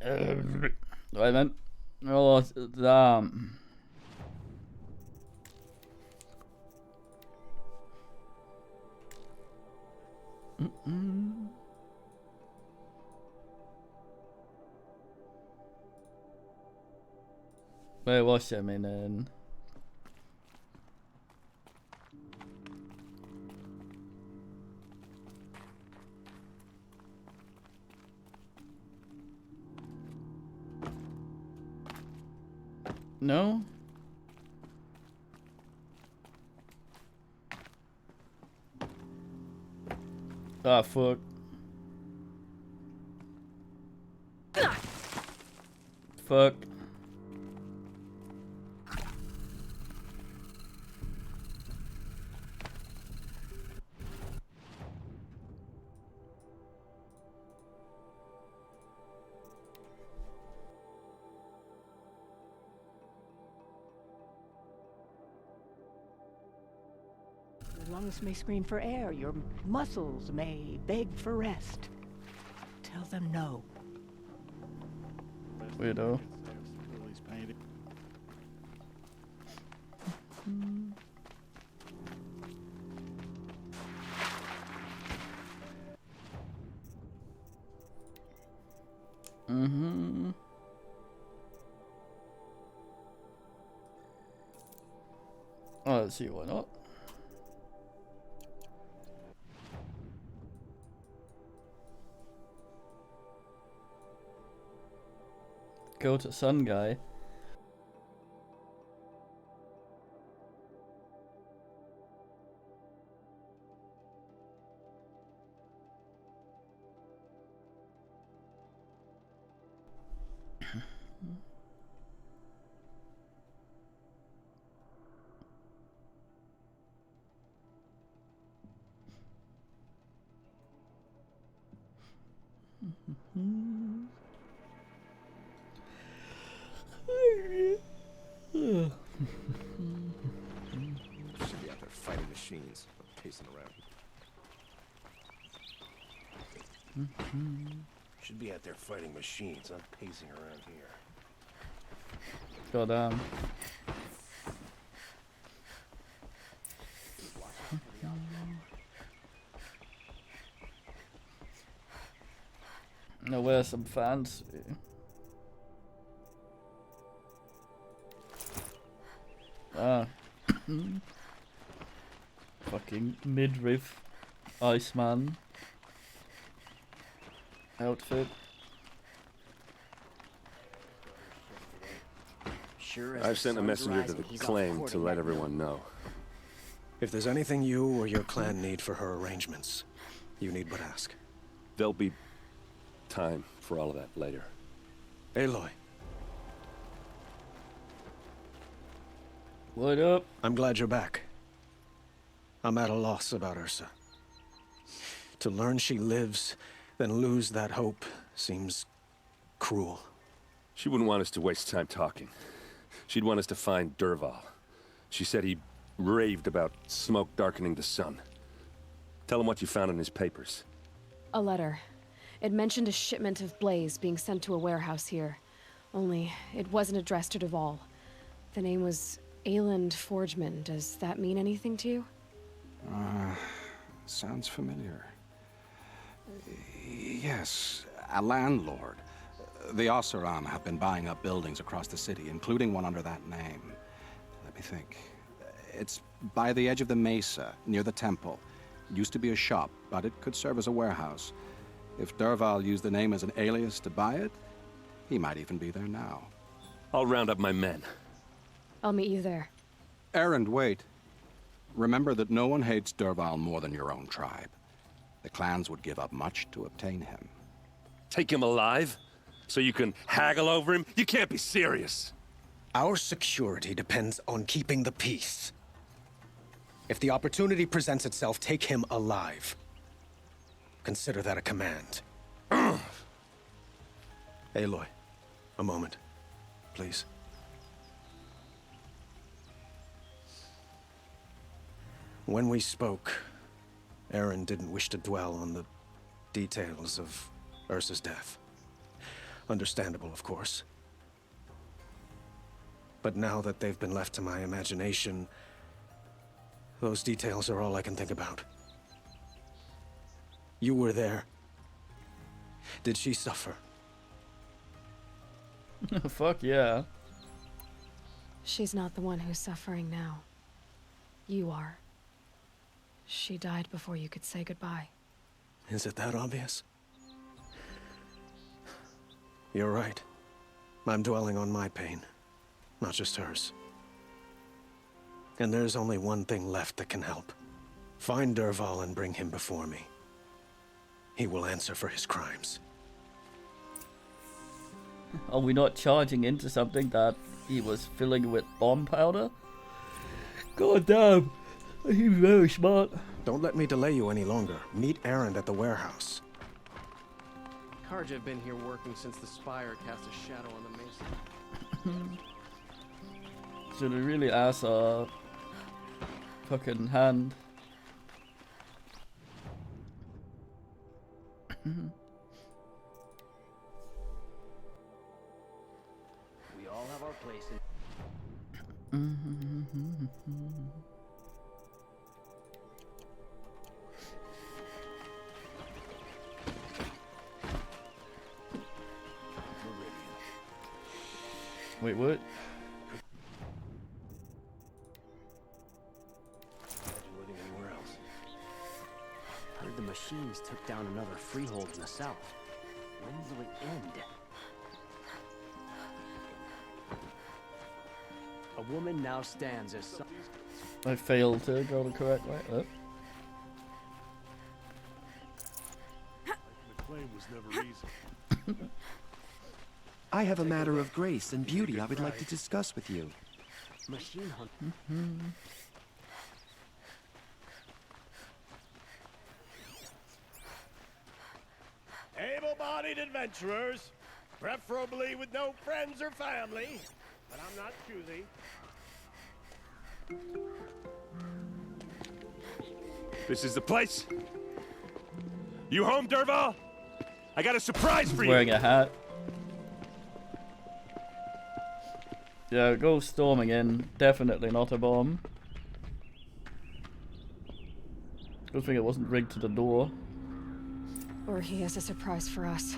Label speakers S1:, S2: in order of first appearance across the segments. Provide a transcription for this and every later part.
S1: Wait a minute. Oh, damn. Wait, what's I mean? No? Ah, fuck. Fuck.
S2: Your lungs may scream for air, your muscles may beg for rest. Tell them no.
S1: Weirdo. Mm-hmm. Oh, let's see, why not? Go to Sun Guy.
S3: Should be out there fighting machines, not pacing around. Should be out there fighting machines, not pacing around here.
S1: Goddamn. Now where's some fancy? Ah. Fucking midriff Iceman outfit.
S4: Sure
S3: I've sent a messenger to the claim to let everyone know.
S5: If there's anything you or your clan need for her arrangements, you need but ask.
S3: There'll be time for all of that later.
S5: Aloy,
S1: What up?
S5: I'm glad you're back. I'm at a loss about Ursa. To learn she lives, then lose that hope, seems cruel.
S3: She wouldn't want us to waste time talking. She'd want us to find Dervahl. She said he raved about smoke darkening the sun. Tell him what you found in his papers.
S6: A letter. It mentioned a shipment of Blaze being sent to a warehouse here. Only, it wasn't addressed to Dervahl. The name was Ayland Forgeman. Does that mean anything to you?
S4: Sounds familiar. Yes, a landlord. The Oseram have been buying up buildings across the city, including one under that name. Let me think. It's by the edge of the mesa, near the temple. It used to be a shop, but it could serve as a warehouse. If Dervahl used the name as an alias to buy it, he might even be there now.
S3: I'll round up my men.
S6: I'll meet you there.
S4: Erend, wait. Remember that no one hates Dervahl more than your own tribe. The clans would give up much to obtain him.
S3: Take him alive? So you can haggle over him? You can't be serious.
S5: Our security depends on keeping the peace. If the opportunity presents itself, take him alive. Consider that a command. Aloy, a moment, please. When we spoke, Erend didn't wish to dwell on the details of Ursa's death. Understandable, of course. But now that they've been left to my imagination, those details are all I can think about. You were there. Did she suffer?
S1: Fuck yeah.
S6: She's not the one who's suffering now. You are. She died before you could say goodbye.
S5: Is it that obvious? You're right. I'm dwelling on my pain, not just hers. And there's only one thing left that can help. Find Dervahl and bring him before me. He will answer for his crimes.
S1: Are we not charging into something that he was filling with bomb powder? God damn. He's very smart.
S5: Don't let me delay you any longer. Meet Erend at the warehouse.
S7: Karja have been here working since the spire cast a shadow on the mesa.
S1: So they really ass our fucking hand.
S8: We all have our place in.
S1: Wait, what?
S8: Living anywhere else. Heard the machines took down another freehold in the south. When will it end? A woman now stands as some.
S1: I failed to go the correct way. Oh.
S9: McLean was never easy.
S10: I have a matter of grace and beauty I would like to discuss with you.
S8: Machine hunt.
S9: Able-bodied adventurers, preferably with no friends or family, but I'm not choosy.
S3: This is the place? You home, Dervahl? I got a surprise for
S1: He's
S3: you!
S1: wearing a hat. Yeah, go storming in. Definitely not a bomb. Good thing it wasn't rigged to the door.
S6: Or he has a surprise for us.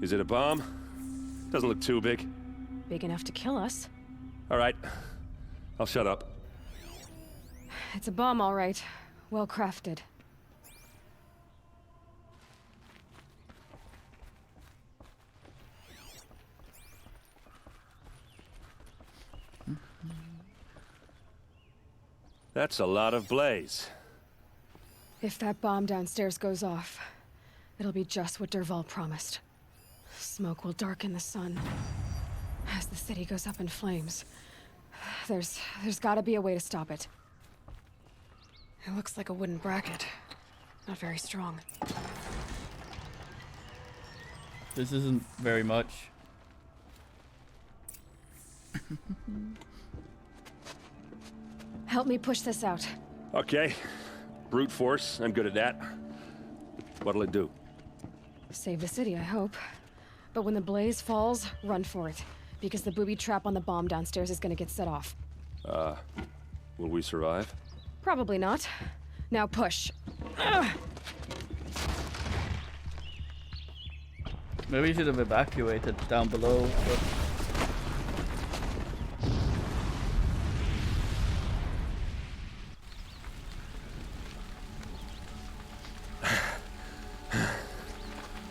S3: Is it a bomb? Doesn't look too big.
S6: Big enough to kill us.
S3: Alright. I'll shut up.
S6: It's a bomb, all right. Well crafted.
S3: That's a lot of blaze.
S6: If that bomb downstairs goes off, it'll be just what Dervahl promised. Smoke will darken the sun as the city goes up in flames. There's gotta be a way to stop it. It looks like a wooden bracket. Not very strong.
S1: This isn't very much.
S6: Help me push this out.
S3: Okay. Brute force, I'm good at that. What'll it do?
S6: Save the city, I hope. But when the blaze falls, run for it. Because the booby trap on the bomb downstairs is gonna get set off.
S3: Will we survive?
S6: Probably not. Now push. Ugh.
S1: Maybe you should have evacuated down below, but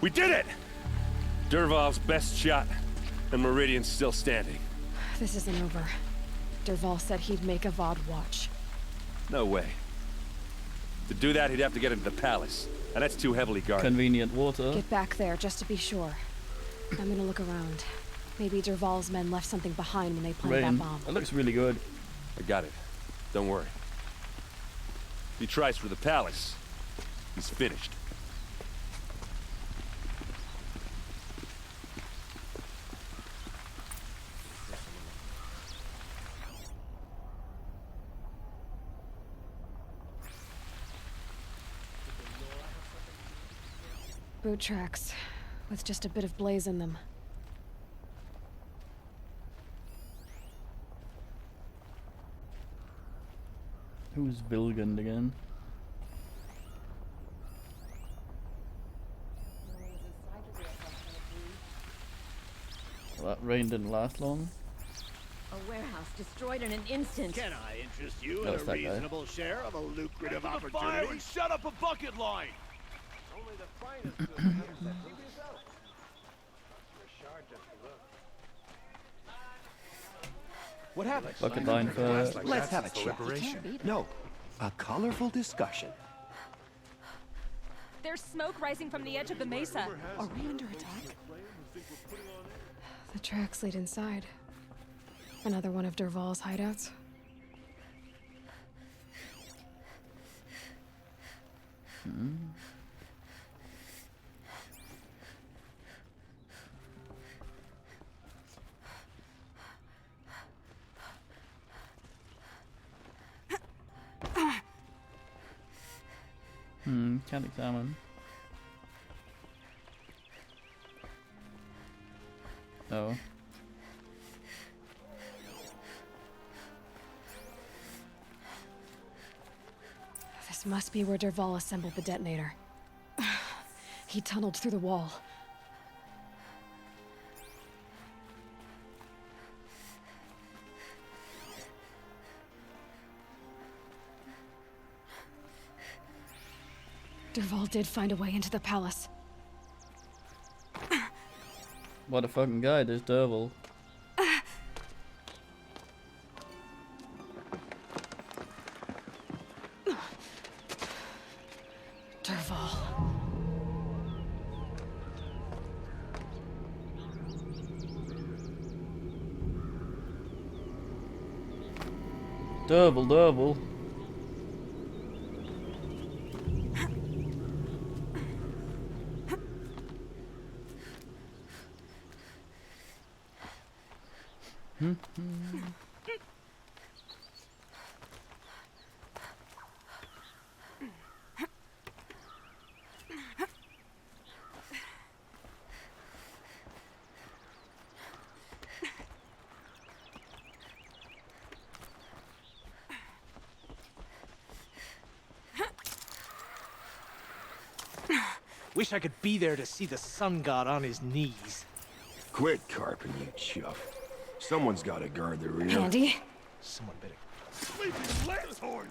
S3: We did it! Dervahl's best shot, and Meridian's still standing.
S6: This isn't over. Dervahl said he'd make a VOD watch.
S3: No way. To do that, he'd have to get into the palace, and that's too heavily guarded.
S1: convenient water.
S6: Get back there, just to be sure. I'm gonna look around. Maybe Dervahl's men left something behind when they planted
S1: Rain.
S6: that bomb.
S1: It looks really good.
S3: I got it. Don't worry. If he tries for the palace, he's finished.
S6: Boot tracks, with just a bit of blaze in them.
S1: Who's Vilgund again? Well, that rain didn't last long.
S11: A warehouse destroyed in an instant.
S9: Can I interest you
S1: That
S9: in
S1: was
S9: a
S1: that guy.
S9: reasonable share of a lucrative
S12: Fire
S9: opportunity?
S12: and shut up a bucket line!
S7: Only the finest goods have that previous out.
S10: What happened?
S1: Bucket line for
S10: Let's have a chat. No, a colorful discussion.
S11: There's smoke rising from the edge of the mesa.
S6: Are we under attack? The tracks lead inside. Another one of Dervahl's hideouts.
S1: Can't examine. Oh.
S6: This must be where Dervahl assembled the detonator. He tunneled through the wall. Dervahl did find a way into the palace.
S1: What a fucking guy, this Dervahl.
S6: Dervahl.
S1: Dervahl.
S12: Wish I could be there to see the sun god on his knees.
S13: Quit carping, you chuff. Someone's got to guard the rear.
S6: Andy?
S12: Someone better.
S9: Sleeping lanthorns!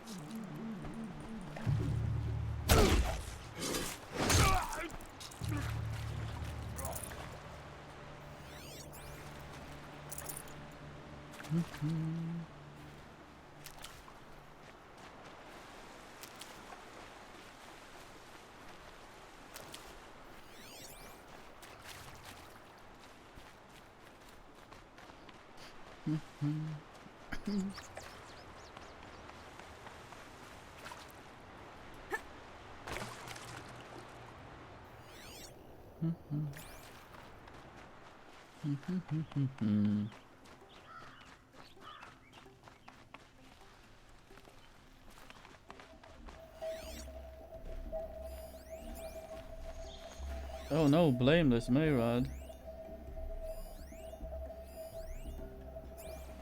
S1: Oh no, blameless Mayrod.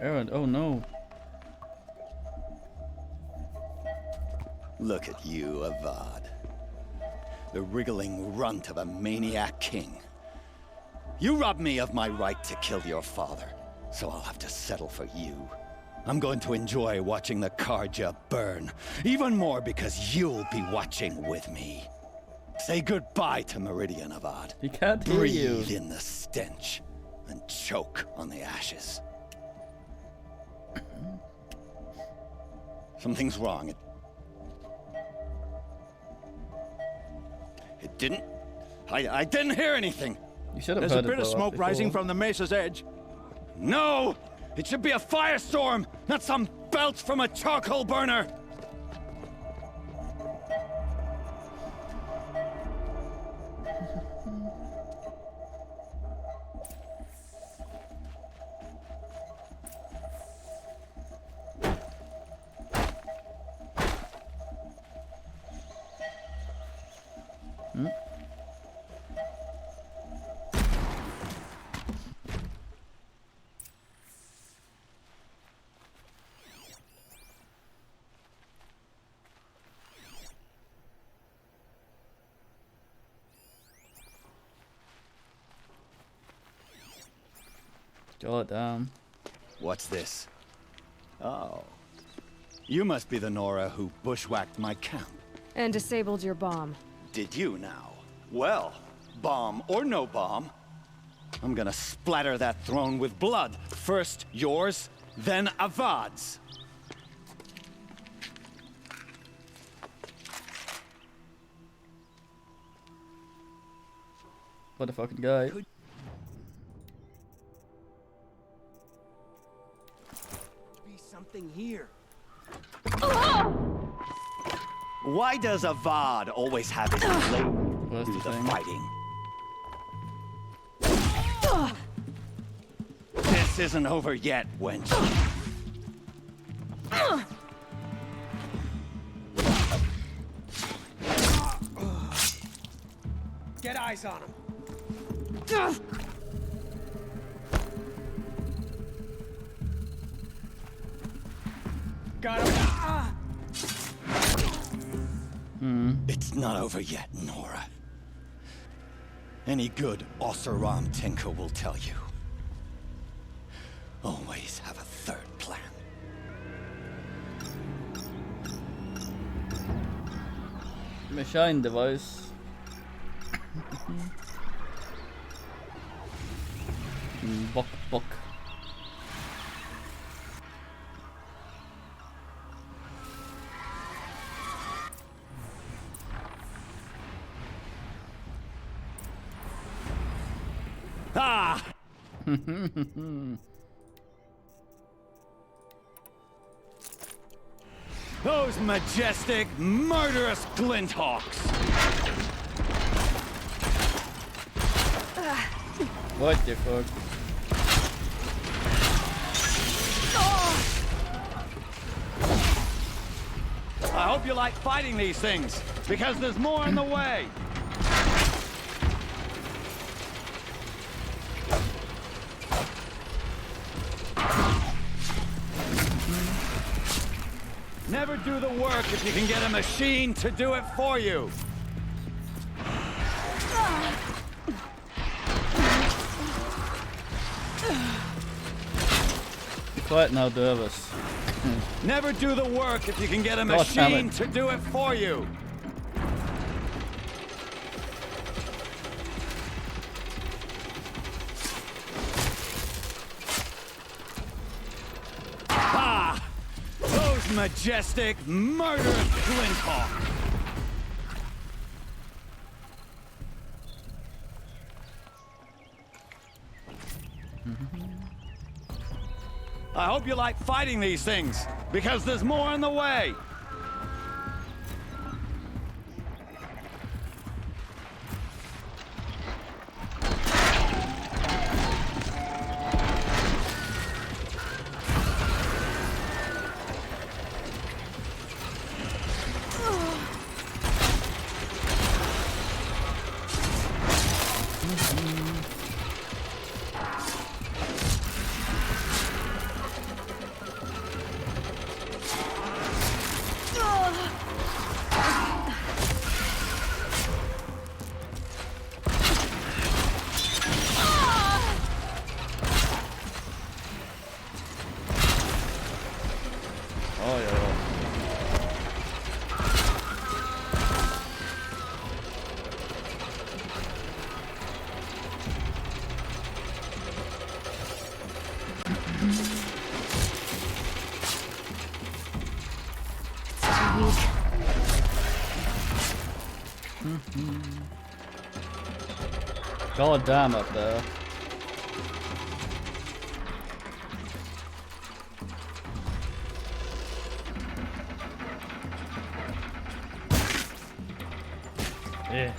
S1: Erend, oh no.
S14: Look at you, Avad. The wriggling runt of a maniac king. You robbed me of my right to kill your father, so I'll have to settle for you. I'm going to enjoy watching the Carja burn, even more because you'll be watching with me. Say goodbye to Meridian, Avad.
S1: He can't hear you.
S14: Breathe in the stench and choke on the ashes. Something's wrong. It didn't. I didn't hear anything.
S1: You should have
S12: There's
S1: heard
S12: a bit
S1: it
S12: of
S1: blow up
S12: smoke rising
S1: before.
S12: from the mesa's edge.
S14: No! It should be a firestorm, not some belch from a charcoal burner!
S1: God damn.
S14: What's this? Oh. You must be the Nora who bushwhacked my camp.
S6: And disabled your bomb.
S14: Did you now? Well, bomb or no bomb, I'm gonna splatter that throne with blood. First yours, then Avad's.
S1: What a fucking guy.
S10: Be something here.
S14: Why does Avad always have his blade through the fighting? This isn't over yet, wench.
S12: Get eyes on him. Got him.
S14: It's not over yet, Nora. Any good Oseram tinker will tell you. Always have a third plan.
S1: Machine device. Bok.
S14: Ah! Those majestic, murderous Glinthawks!
S1: What the fuck?
S14: I hope you like fighting these things, because there's more in the way. Never do the work if you can get a machine to do it for you.
S1: Be quiet now, Dervis.
S14: Never do the work if you can get a
S1: God damn
S14: machine
S1: it.
S14: to do it for you. Ah! Those majestic, murderous Glinthawks! I hope you like fighting these things, because there's more in the way.
S1: Oh yeah. God damn up there. Yeah.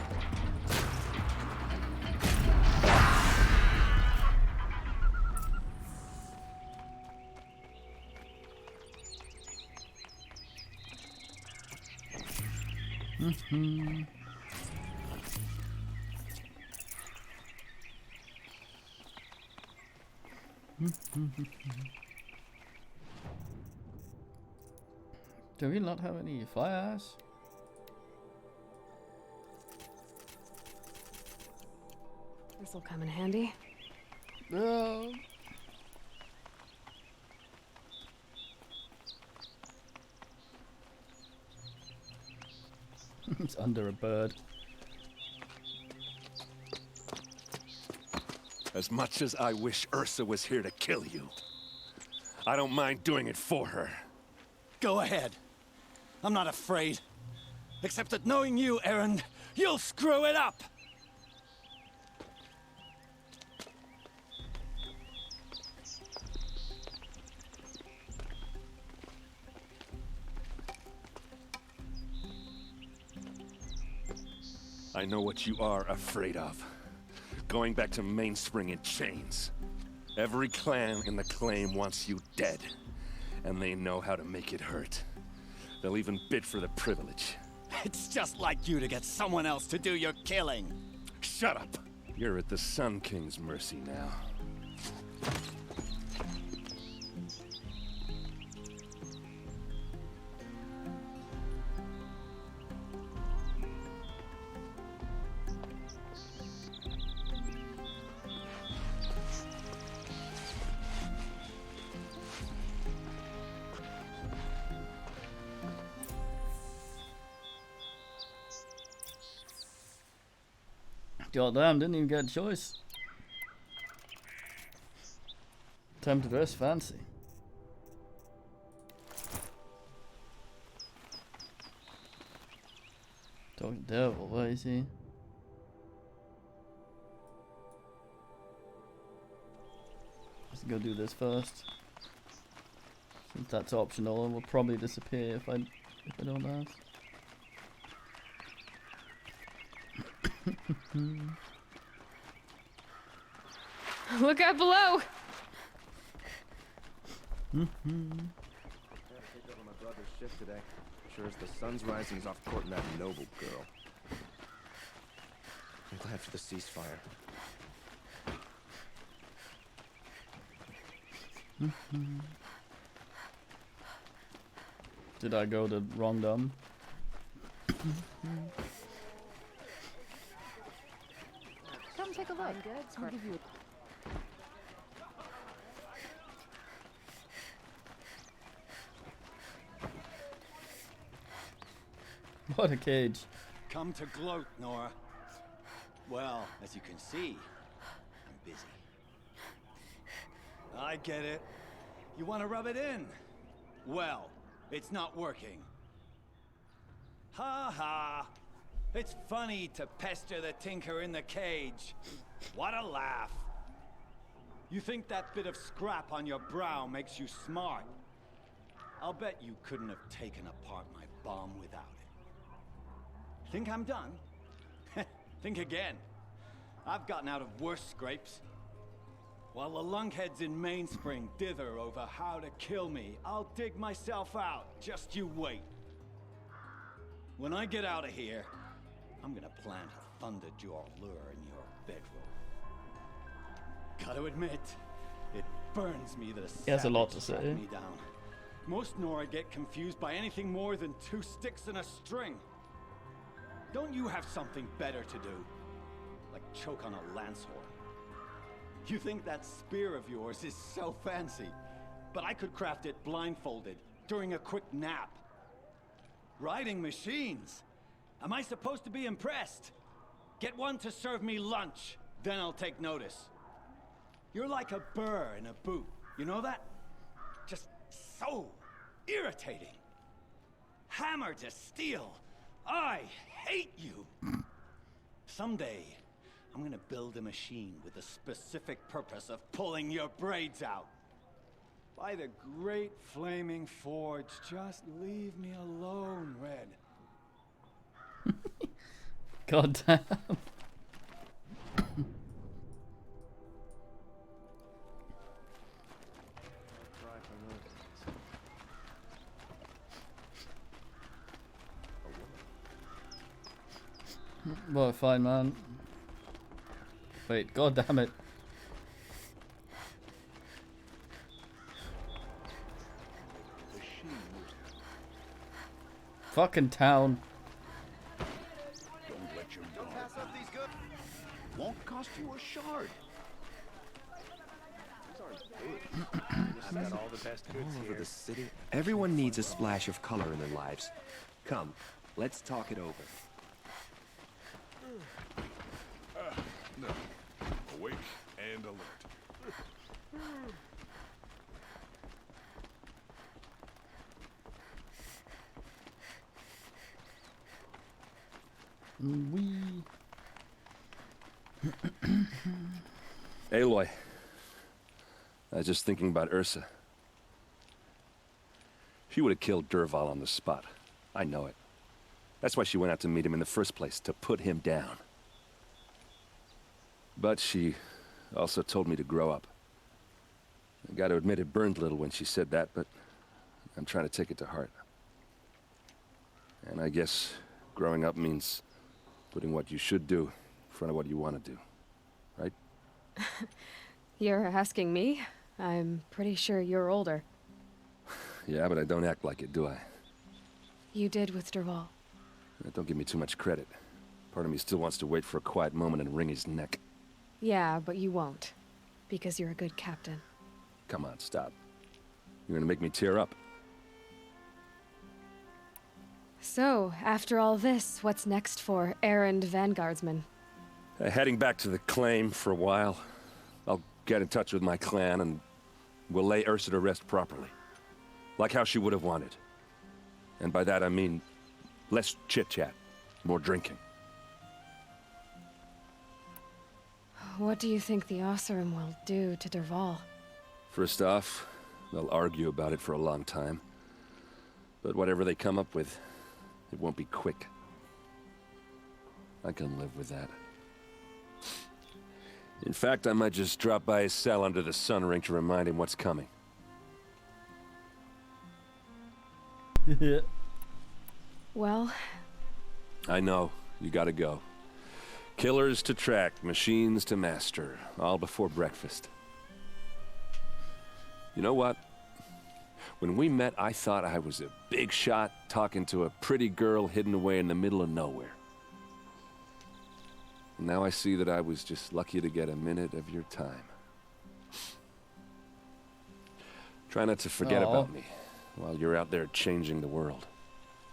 S1: Do we not have any fires?
S6: This'll come in handy.
S1: No. It's under a bird.
S3: As much as I wish Ursa was here to kill you, I don't mind doing it for her.
S14: Go ahead. I'm not afraid. Except that knowing you, Erend, you'll screw it up!
S3: I know what you are afraid of. Going back to Mainspring in chains. Every clan in the claim wants you dead. And they know how to make it hurt. They'll even bid for the privilege.
S14: It's just like you to get someone else to do your killing.
S3: Shut up! You're at the Sun King's mercy now.
S1: God damn, didn't even get a choice. Time to dress fancy. Talking devil, what is he? Let's go do this first. Since that's optional and will probably disappear if I don't ask.
S6: Look out below!
S8: Picked up on my brother's ship today. Sure as the sun's rising, he's off courting that noble girl. I'm glad for the ceasefire.
S1: Did I go the wrong dumb?
S2: Come take a look. I'll give you
S1: What a cage.
S14: Come to gloat, Nora. Well, as you can see, I'm busy. I get it. You want to rub it in? Well, it's not working. Ha ha! It's funny to pester the tinker in the cage. What a laugh. You think that bit of scrap on your brow makes you smart? I'll bet you couldn't have taken apart my bomb without it. Think I'm done? Think again. I've gotten out of worse scrapes. While the lunkheads in Mainspring dither over how to kill me, I'll dig myself out. Just you wait. When I get out of here, I'm gonna plant a Thunderjaw lure in your bedroom. Gotta admit, it burns me that a
S1: He has a lot to
S14: savage
S1: say.
S14: tracked me down. Most Nora get confused by anything more than two sticks and a string. Don't you have something better to do? Like choke on a lance horn? You think that spear of yours is so fancy, but I could craft it blindfolded during a quick nap. Riding machines? Am I supposed to be impressed? Get one to serve me lunch, then I'll take notice. You're like a burr in a boot, you know that? Just so irritating. Hammer to steel. I hate you. Someday, I'm gonna build a machine with the specific purpose of pulling your braids out. By the great flaming forge, just leave me alone, Red.
S1: God damn. Well, fine, man. Wait, god damn it. Fucking town.
S13: Don't let your dog pass up these goods. Won't cost you a shard.
S8: I've got all the best goods
S10: All over
S8: here.
S10: the city, everyone needs a splash of color in their lives. Come,
S13: Let's talk it over.
S15: No. Awake and alert.
S1: Wee.
S3: Aloy. I was just thinking about Ursa. She would have killed Dervahl on the spot. I know it. That's why she went out to meet him in the first place, to put him down. But she also told me to grow up. I gotta admit it burned a little when she said that, but I'm trying to take it to heart. And I guess growing up means putting what you should do in front of what you want to do. Right?
S6: You're asking me? I'm pretty sure you're older.
S3: Yeah, but I don't act like it, do I?
S6: You did with Dervahl.
S3: Don't give me too much credit. Part of me still wants to wait for a quiet moment and wring his neck.
S6: Yeah, but you won't. Because you're a good captain.
S3: Come on, stop. You're gonna make me tear up.
S6: So, after all this, what's next for errand vanguardsman?
S3: Heading back to the claim for a while. I'll get in touch with my clan and we'll lay Ursa to rest properly. Like how she would have wanted. And by that I mean less chit-chat, more drinking.
S6: What do you think the Oseram will do to Dervahl?
S3: First off, they'll argue about it for a long time. But whatever they come up with, it won't be quick. I can live with that. In fact, I might just drop by his cell under the sun ring to remind him what's coming.
S6: Well...
S3: I know. You gotta go. Killers to track, machines to master, all before breakfast. You know what? When we met, I thought I was a big shot talking to a pretty girl hidden away in the middle of nowhere. And now I see that I was just lucky to get a minute of your time. Try not to forget about me while you're out there changing the world.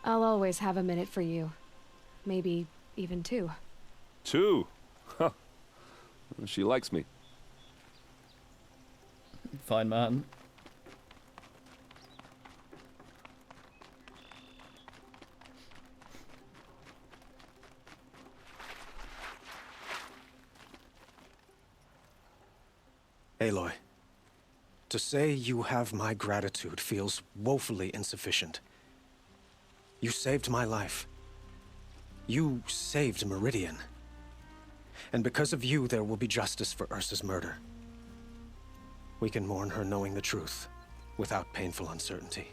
S6: I'll always have a minute for you. Maybe even two.
S3: Two? Huh. She likes me.
S1: Fine, man.
S5: Aloy, to say you have my gratitude feels woefully insufficient. You saved my life. You saved Meridian. And because of you, there will be justice for Ursa's murder. We can mourn her knowing the truth, without painful uncertainty.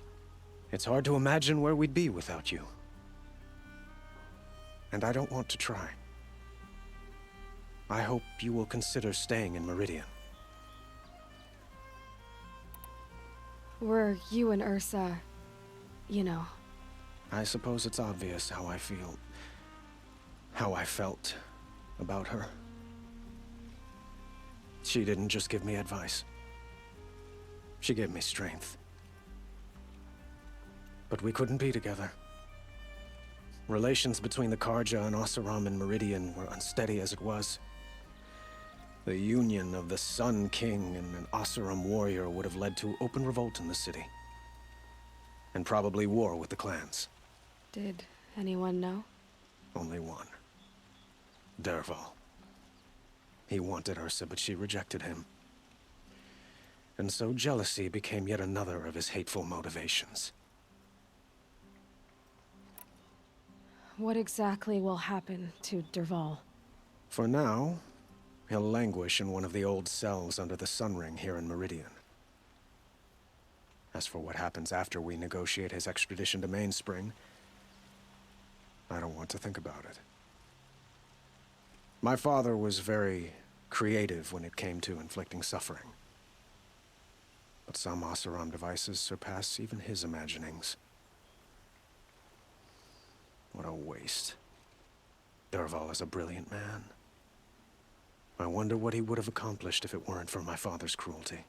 S5: It's hard to imagine where we'd be without you. And I don't want to try. I hope you will consider staying in Meridian.
S6: Were you and Ursa, you know...
S5: I suppose it's obvious how I feel... how I felt about her. She didn't just give me advice. She gave me strength. But we couldn't be together. Relations between the Carja and Oseram and Meridian were unsteady as it was. The union of the Sun King and an Oseram warrior would have led to open revolt in the city. And probably war with the clans.
S6: Did anyone know?
S5: Only one. Dervahl. He wanted Ursa, but she rejected him. And so jealousy became yet another of his hateful motivations.
S6: What exactly will happen to Dervahl?
S5: For now, he'll languish in one of the old cells under the Sun Ring here in Meridian. As for what happens after we negotiate his extradition to Mainspring, I don't want to think about it. My father was very creative when it came to inflicting suffering. But some Oseram devices surpass even his imaginings. What a waste. Dervahl is a brilliant man. I wonder what he would have accomplished if it weren't for my father's cruelty.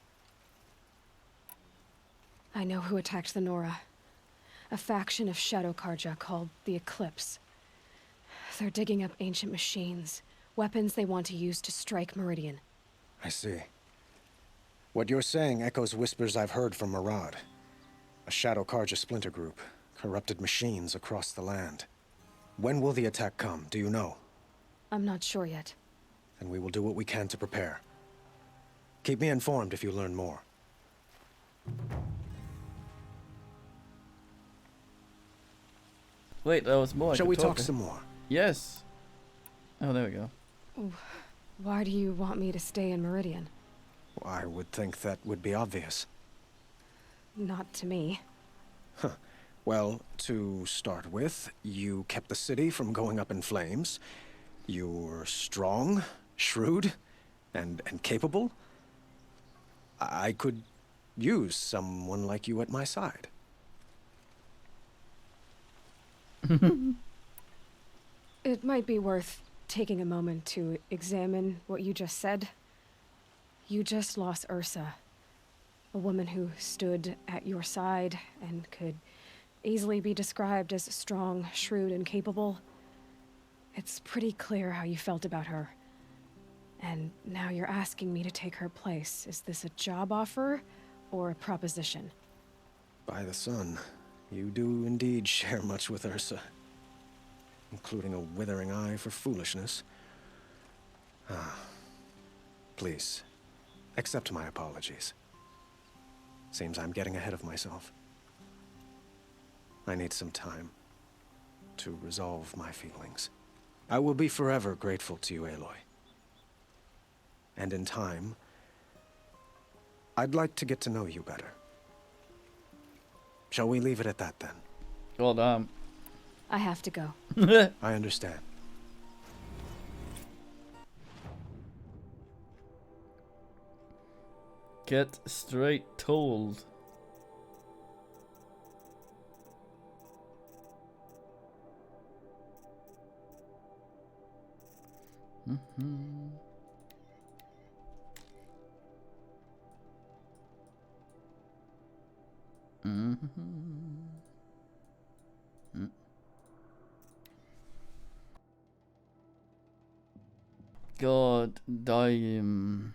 S6: I know who attacked the Nora. A faction of Shadow Karja called the Eclipse. They're digging up ancient machines, weapons they want to use to strike Meridian.
S5: I see. What you're saying echoes whispers I've heard from Murad. A Shadow Karja splinter group, corrupted machines across the land. When will the attack come, do you know?
S6: I'm not sure yet.
S5: And we will do what we can to prepare. Keep me informed if you learn more.
S1: Wait, there was more.
S5: Shall we talk some more?
S1: Yes. Oh, there we go.
S6: Why do you want me to stay in Meridian?
S5: I would think that would be obvious.
S6: Not to me.
S5: Huh. Well, to start with, you kept the city from going up in flames. You're strong, shrewd, and capable. I could use someone like you at my side.
S6: It might be worth taking a moment to examine what you just said. You just lost Ursa, a woman who stood at your side and could easily be described as strong, shrewd, and capable. It's pretty clear how you felt about her. And now you're asking me to take her place. Is this a job offer or a proposition?
S5: By the sun, you do indeed share much with Ursa, including a withering eye for foolishness. Please, accept my apologies. Seems I'm getting ahead of myself. I need some time to resolve my feelings. I will be forever grateful to you, Aloy. And in time, I'd like to get to know you better. Shall we leave it at that, then?
S1: Well,
S6: I have to go.
S5: I understand.
S1: Get straight told. God damn.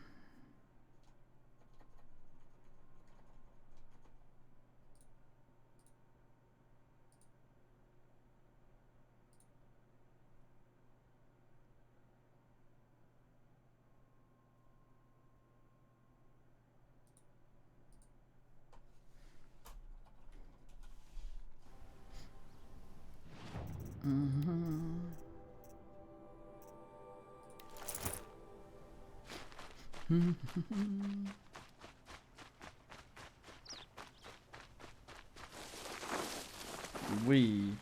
S1: We.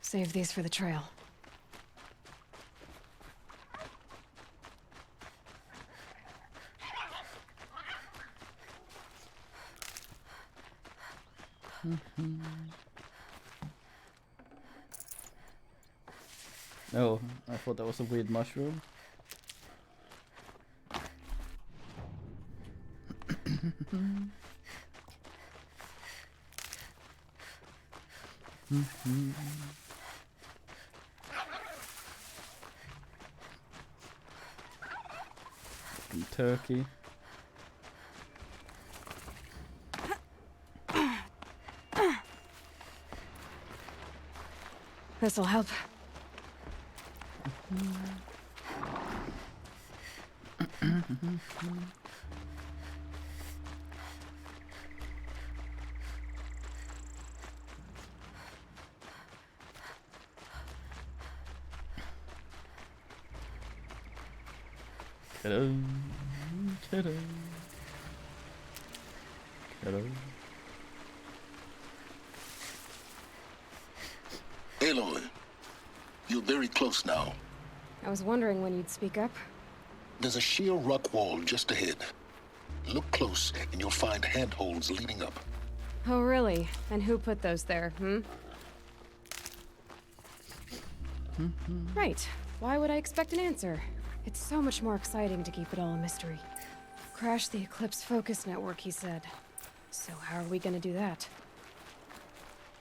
S6: Save these for the trail.
S1: Oh, I thought that was a weird mushroom. Turkey.
S6: This'll help.
S1: Hello. Hello. Hello.
S16: Aloy, you're very close now.
S6: I was wondering when you'd speak up.
S16: There's a sheer rock wall just ahead. Look close and you'll find handholds leading up.
S6: Oh, really? And who put those there, Right. Why would I expect an answer? It's so much more exciting to keep it all a mystery. Crash the Eclipse Focus Network, he said. So how are we gonna do that?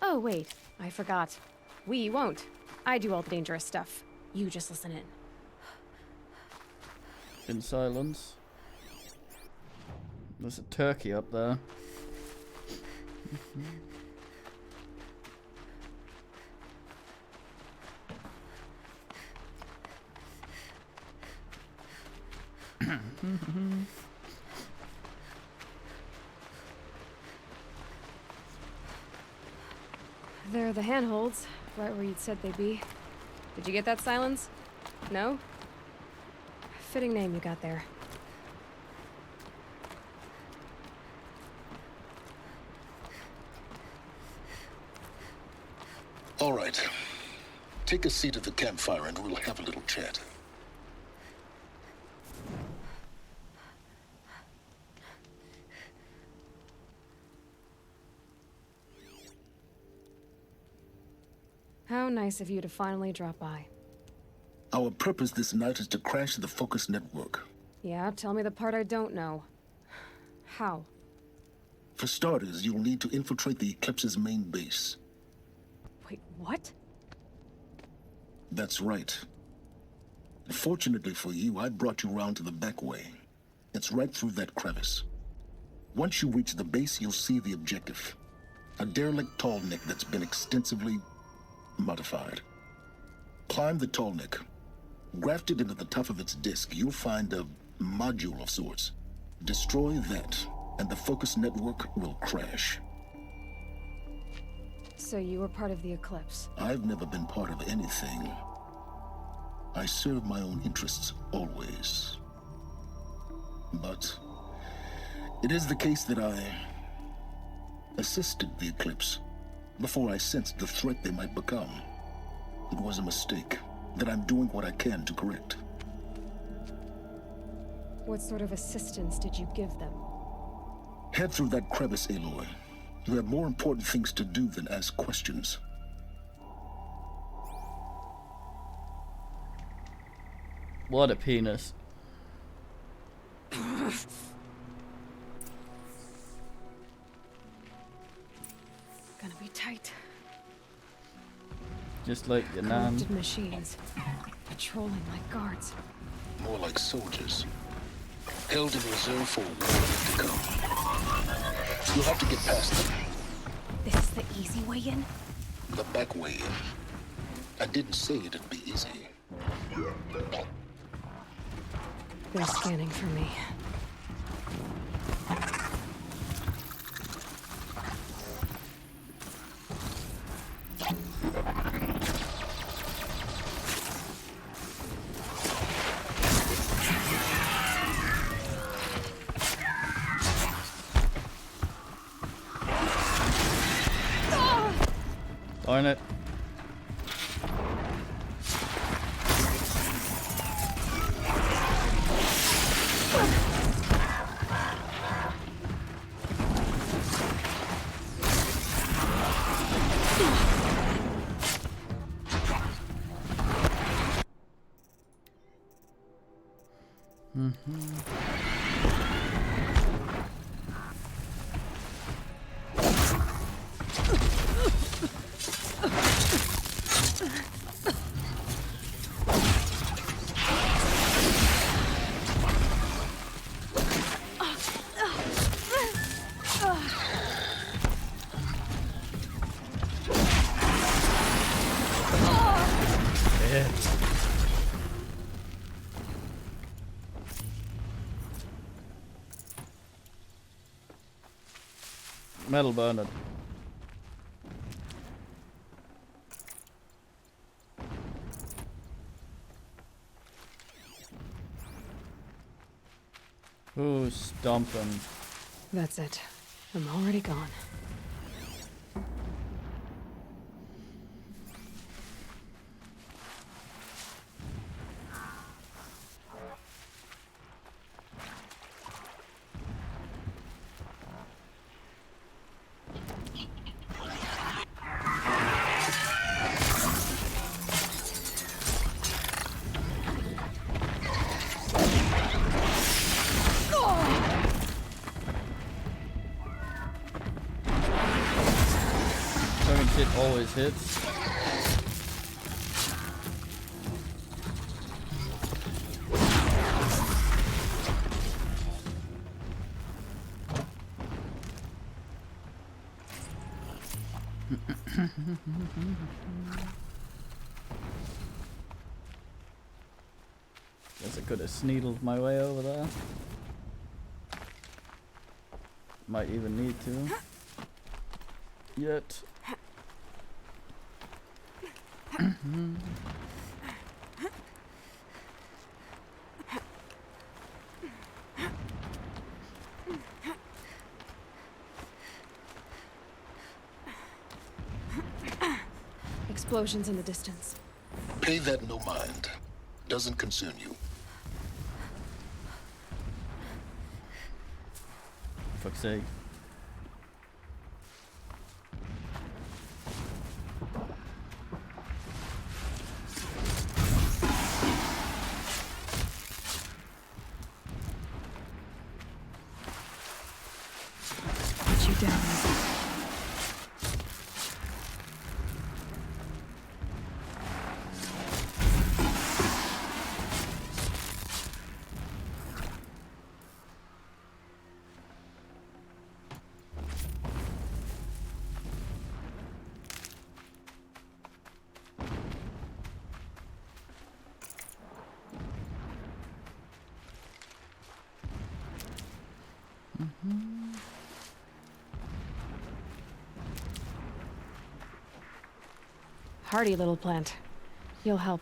S6: Oh, wait. I forgot. We won't. I do all the dangerous stuff. You just listen in.
S1: In silence. There's a turkey up there.
S6: There are the handholds, right where you'd said they'd be. Did you get that, Silence? No? Fitting name you got there.
S16: All right. Take a seat at the campfire and we'll have a little chat.
S6: How nice of you to finally drop by.
S16: Our purpose this night is to crash the Focus Network.
S6: Yeah, tell me the part I don't know. How?
S16: For starters, you'll need to infiltrate the Eclipse's main base.
S6: Wait, what?
S16: That's right. Fortunately for you, I brought you round to the back way. It's right through that crevice. Once you reach the base, you'll see the objective. A derelict tall neck that's been extensively modified. Climb the tall neck. Grafted into the top of its disk, you'll find a module of sorts. Destroy that, and the Focus Network will crash.
S6: So you were part of the Eclipse?
S16: I've never been part of anything. I serve my own interests, always. But it is the case that I assisted the Eclipse before I sensed the threat they might become. It was a mistake that I'm doing what I can to correct.
S6: What sort of assistance did you give them?
S16: Head through that crevice, Aloy. You have more important things to do than ask questions.
S1: What a penis.
S6: Gonna be tight.
S1: Just like your nan.
S6: Corrupted machines. Patrolling like guards.
S16: More like soldiers. Held in reserve for war to come. You'll have to get past them.
S6: This is the easy way in?
S16: The back way in. I didn't say it'd be easy.
S6: They're scanning for me.
S1: Darn it. Metal Bernard. Who's stomping?
S6: That's it. I'm already gone.
S1: Always hits. Guess I could have sneedled my way over there. Might even need to. Yet.
S6: Explosions in the distance.
S16: Pay that no mind. Doesn't concern you.
S1: Fuck's sake.
S6: Put you down. Hardy little plant. You'll help.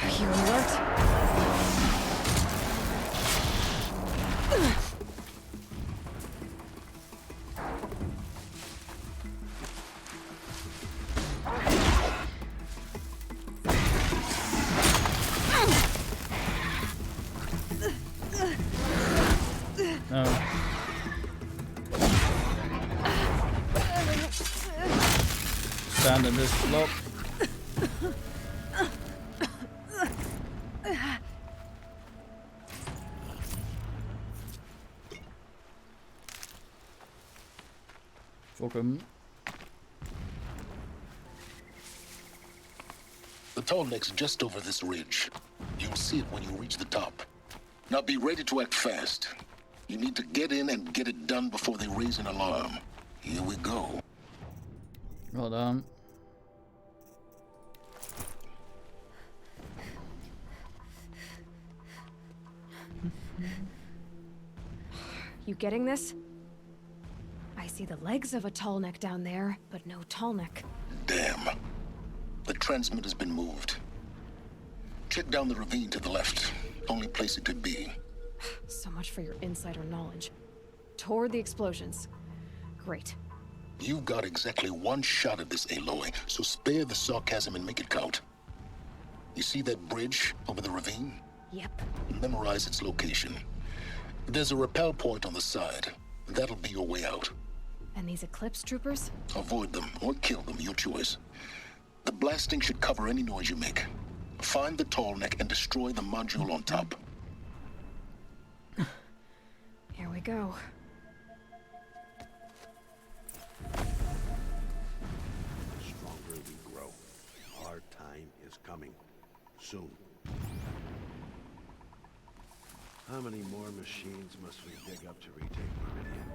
S6: Hero alert.
S1: Stand in this slop. Fuck him.
S16: The tall neck's just over this ridge. You'll see it when you reach the top. Now be ready to act fast. You need to get in and get it done before they raise an alarm. Here we go.
S1: Well done.
S6: You getting this? I see the legs of a tall neck down there, but no tall neck.
S16: Damn. The transmitter's been moved. Check down the ravine to the left. Only place it could be.
S6: So much for your insider knowledge. Toward the explosions. Great.
S16: You've got exactly one shot at this, Aloy, so spare the sarcasm and make it count. You see that bridge over the ravine?
S6: Yep.
S16: Memorize its location. There's a rappel point on the side. That'll be your way out.
S6: And these Eclipse troopers?
S16: Avoid them or kill them, your choice. The blasting should cover any noise you make. Find the tall neck and destroy the module on top.
S6: Here we go.
S13: The stronger we grow. Our time is coming. Soon. How many more machines must we dig up to retake Meridian?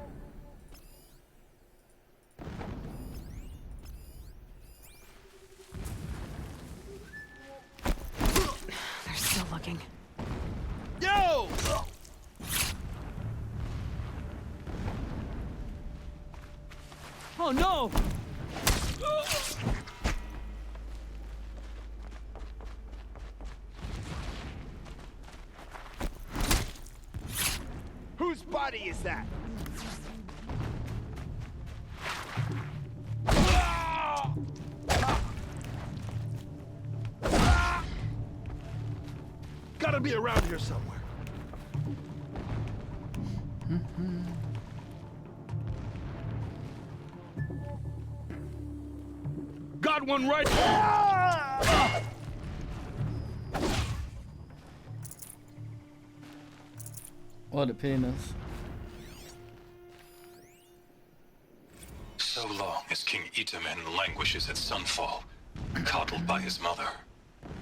S6: They're still looking.
S12: Yo! Oh no!
S9: Whose body is that?
S13: Gotta be around here somewhere.
S15: got one right.
S1: What a penis.
S17: So long as King Itamen languishes at Sunfall, coddled by his mother,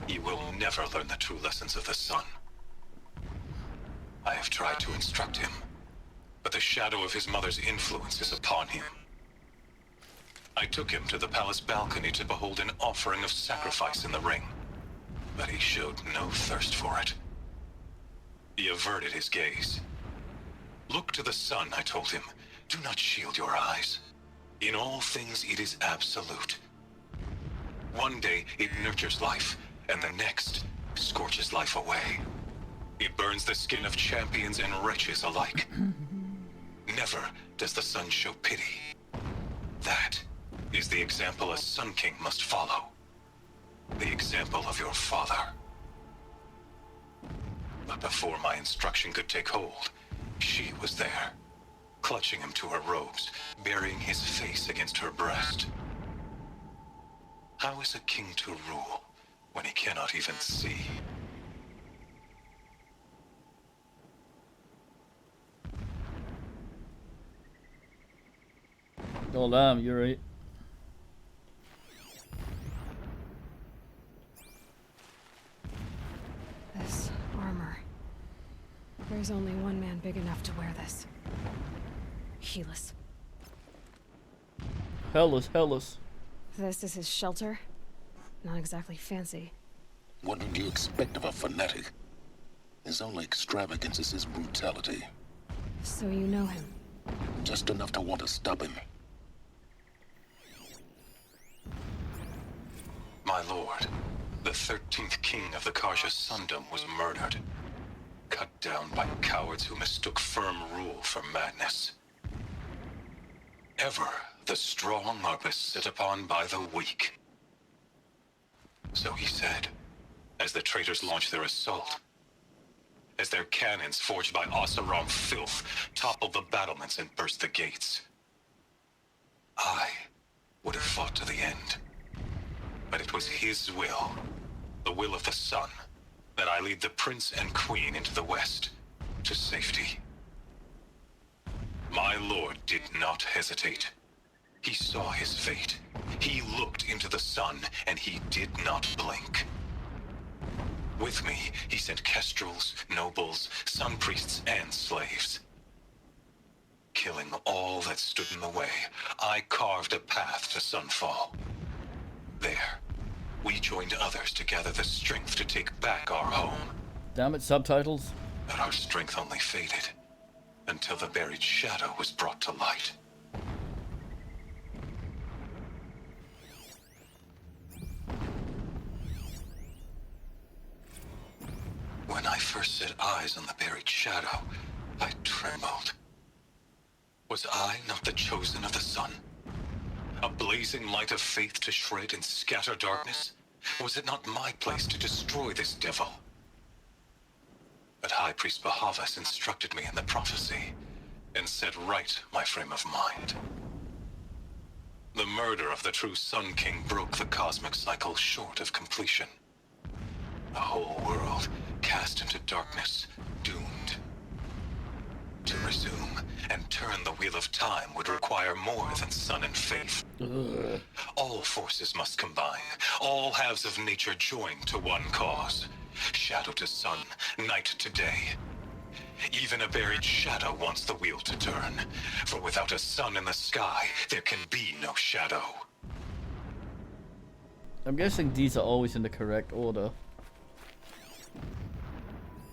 S17: he will never learn the true lessons of the sun. I have tried to instruct him, but the shadow of his mother's influence is upon him. I took him to the palace balcony to behold an offering of sacrifice in the ring, but he showed no thirst for it. He averted his gaze. Look to the sun, I told him. Do not shield your eyes. In all things, it is absolute. One day, it nurtures life, and the next, scorches life away. It burns the skin of champions and wretches alike. Never does the sun show pity. That is the example a Sun King must follow. The example of your father. But before my instruction could take hold, she was there, clutching him to her robes, burying his face against her breast. How is a king to rule when he cannot even see?
S1: Oh damn, you're right.
S6: This armor. There's only one man big enough to wear this. Helis.
S1: Hellas.
S6: This is his shelter? Not exactly fancy.
S16: What would you expect of a fanatic? His only extravagance is his brutality.
S6: So you know him?
S16: Just enough to want to stop him.
S17: My lord, the 13th king of the Karja Sundom was murdered. Cut down by cowards who mistook firm rule for madness. Ever the strong are beset upon by the weak. So he said, as the traitors launched their assault. As their cannons, forged by Oseram filth, toppled the battlements and burst the gates. I would have fought to the end. But it was his will, the will of the sun, that I lead the prince and queen into the west, to safety. My lord did not hesitate. He saw his fate. He looked into the sun, and he did not blink. With me, he sent kestrels, nobles, sun priests, and slaves. Killing all that stood in the way, I carved a path to Sunfall. There, we joined others to gather the strength to take back our home.
S1: Damn it, subtitles.
S17: But our strength only faded, until the buried shadow was brought to light. When I first set eyes on the buried shadow, I trembled. Was I not the chosen of the sun? A blazing light of faith to shred and scatter darkness? Was it not my place to destroy this devil? But High Priest Bahavas instructed me in the prophecy, and set right my frame of mind. The murder of the true Sun King broke the cosmic cycle short of completion. The whole world cast into darkness, doomed. To resume and turn the wheel of time would require more than sun and faith.
S1: Ugh.
S17: All forces must combine, all halves of nature join to one cause. Shadow to sun, night to day. Even a buried shadow wants the wheel to turn, for without a sun in the sky, there can be no shadow.
S1: I'm guessing these are always in the correct order.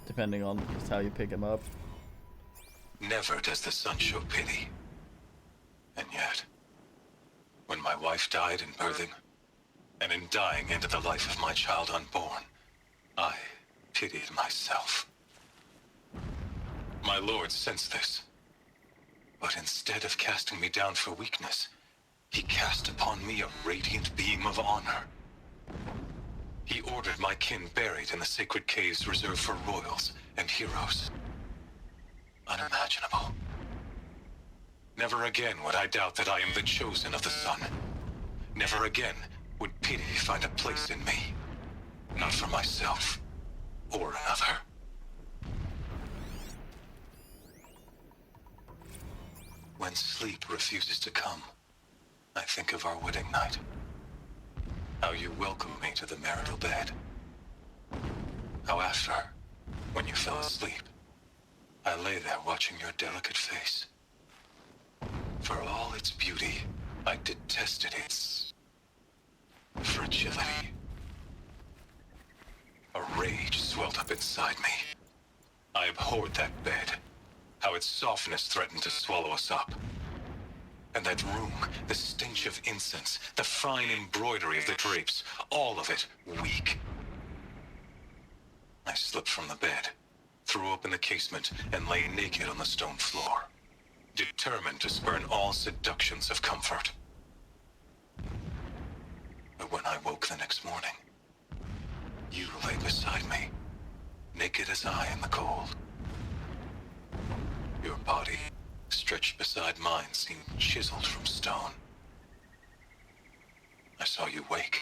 S1: Depending on just how you pick them up.
S17: Never does the sun show pity. And yet, when my wife died in birthing, and in dying ended the life of my child unborn, I pitied myself. My lord sensed this. But instead of casting me down for weakness, he cast upon me a radiant beam of honor. He ordered my kin buried in the sacred caves reserved for royals and heroes. Unimaginable. Never again would I doubt that I am the chosen of the sun. Never again would pity find a place in me, not for myself or another. When sleep refuses to come, I think of our wedding night. How you welcomed me to the marital bed. How after, when you fell asleep, I lay there watching your delicate face. For all its beauty, I detested its fragility. A rage swelled up inside me. I abhorred that bed, how its softness threatened to swallow us up. And that room, the stench of incense, the fine embroidery of the drapes, all of it weak. I slipped from the bed, threw open the casement, and lay naked on the stone floor, determined to spurn all seductions of comfort. But when I woke the next morning, you lay beside me, naked as I in the cold. Your body, stretched beside mine, seemed chiseled from stone. I saw you wake,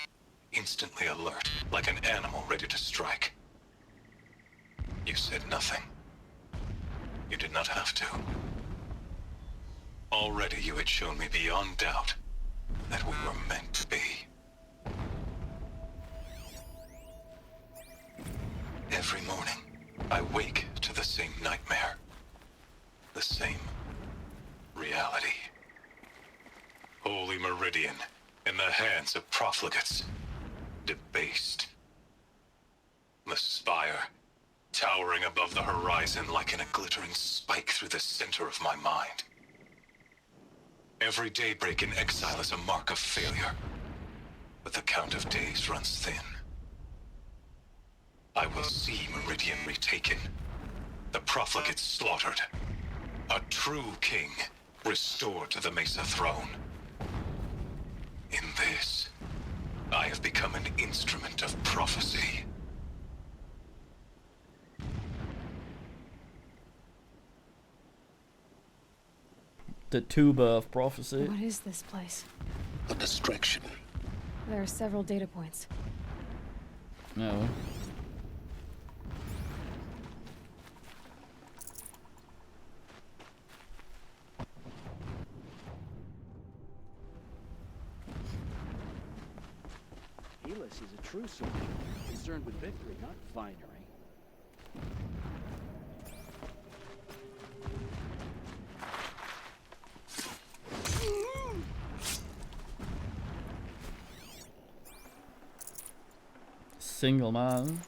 S17: instantly alert, like an animal ready to strike. You said nothing. You did not have to. Already you had shown me beyond doubt that we were meant to be. Every morning, I wake to the same nightmare. The same reality. Holy Meridian, in the hands of profligates. Debased. The spire, towering above the horizon like a glittering spike through the center of my mind. Every daybreak in exile is a mark of failure, but the count of days runs thin. I will see Meridian retaken, the profligates slaughtered, a true king restored to the Mesa throne. In this, I have become an instrument of prophecy.
S1: The tuba of prophecy.
S6: What is this place?
S16: A distraction.
S6: There are several data points.
S1: No.
S8: Helis is a true soldier, concerned with victory, not finery.
S1: Single man.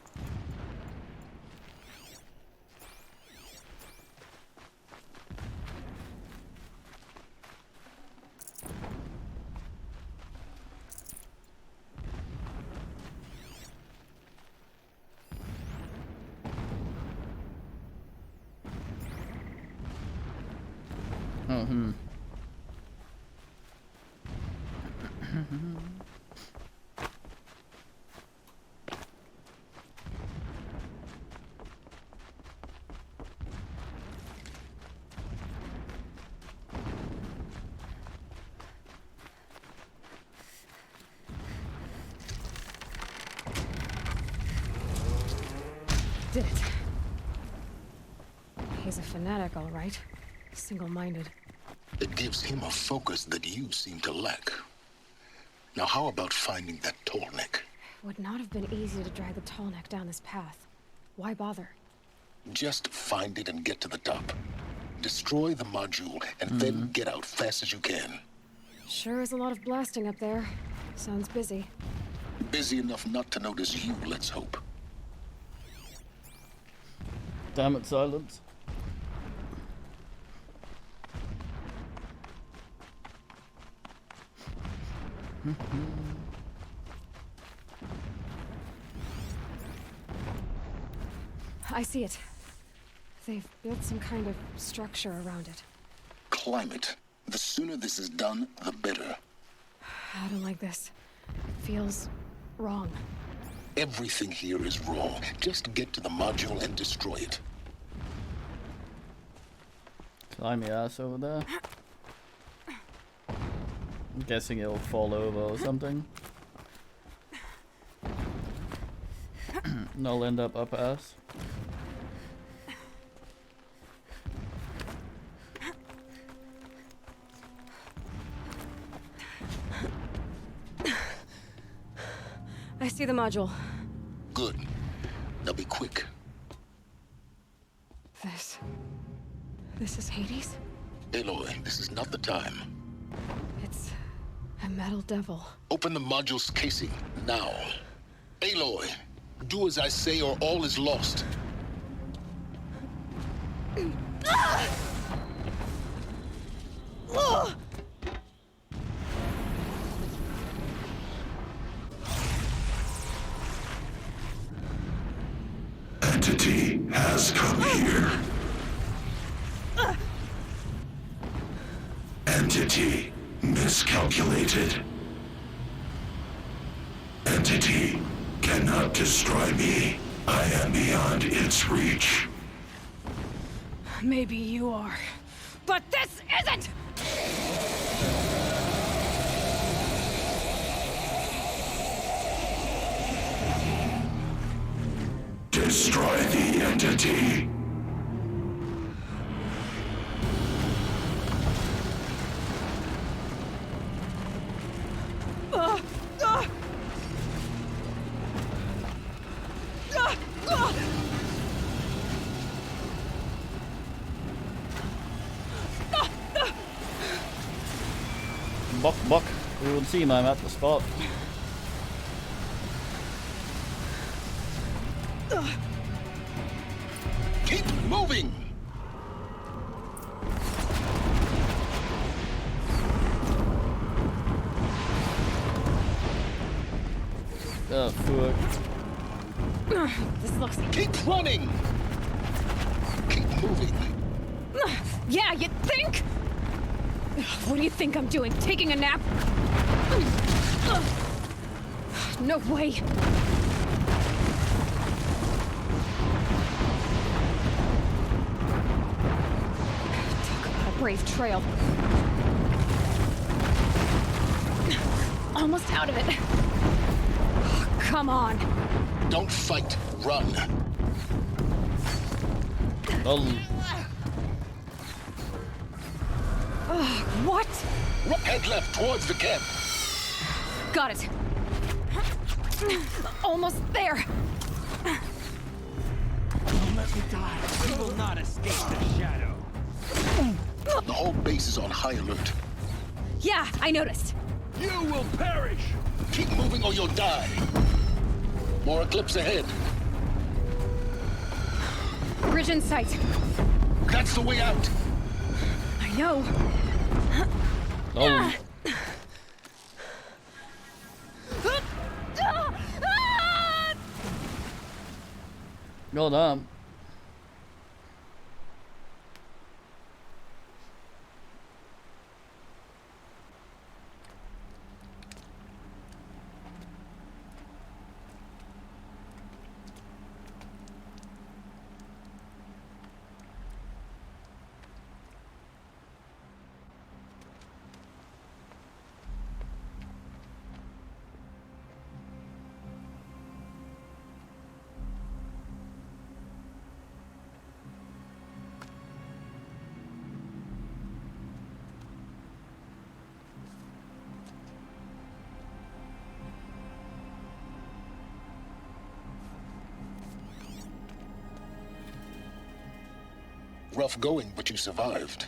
S6: Did it. He's a fanatic, all right. Single-minded.
S16: It gives him a focus that you seem to lack. Now how about finding that Tallneck?
S6: Would not have been easy to drag the Tallneck down this path. Why bother?
S16: Just find it and get to the top. Destroy the module and then get out fast as you can.
S6: Sure is a lot of blasting up there. Sounds busy.
S16: Busy enough not to notice you, let's hope.
S1: Damn it, silence.
S6: I see it. They've built some kind of structure around it.
S16: Climb it. The sooner this is done, the better.
S6: I don't like this. It feels wrong.
S16: Everything here is wrong. Just get to the module and destroy it.
S1: Climb your ass over there. I'm guessing it'll fall over or something. And I'll end up ass.
S6: I see the module.
S16: Good. Now be quick.
S6: This is Hades?
S16: Aloy, this is not the time.
S6: It's a metal devil.
S16: Open the module's casing, now. Aloy, do as I say or all is lost.
S18: Entity has come here. Entity miscalculated. Entity cannot destroy me. I am beyond its reach.
S6: Maybe you are, but this isn't!
S18: Destroy the entity.
S1: Buck. We will see him. I'm at the spot.
S16: Keep moving!
S1: Oh, fuck.
S6: This looks...
S16: Keep running! Keep moving.
S6: Yeah, you think? What do you think I'm doing? Taking a nap? No way. Talk about a brave trail. Almost out of it. Oh, come on.
S16: Don't fight, run.
S1: Oh.
S6: What?
S16: Head left towards the camp.
S6: Got it. Almost there.
S9: Don't let me die. We will not escape the shadow.
S16: The whole base is on high alert.
S6: Yeah, I noticed.
S16: You will perish! Keep moving or you'll die. More Eclipse ahead.
S6: Bridge in sight.
S16: That's the way out.
S6: I know.
S1: Oh. Well done.
S16: Rough going, but you survived.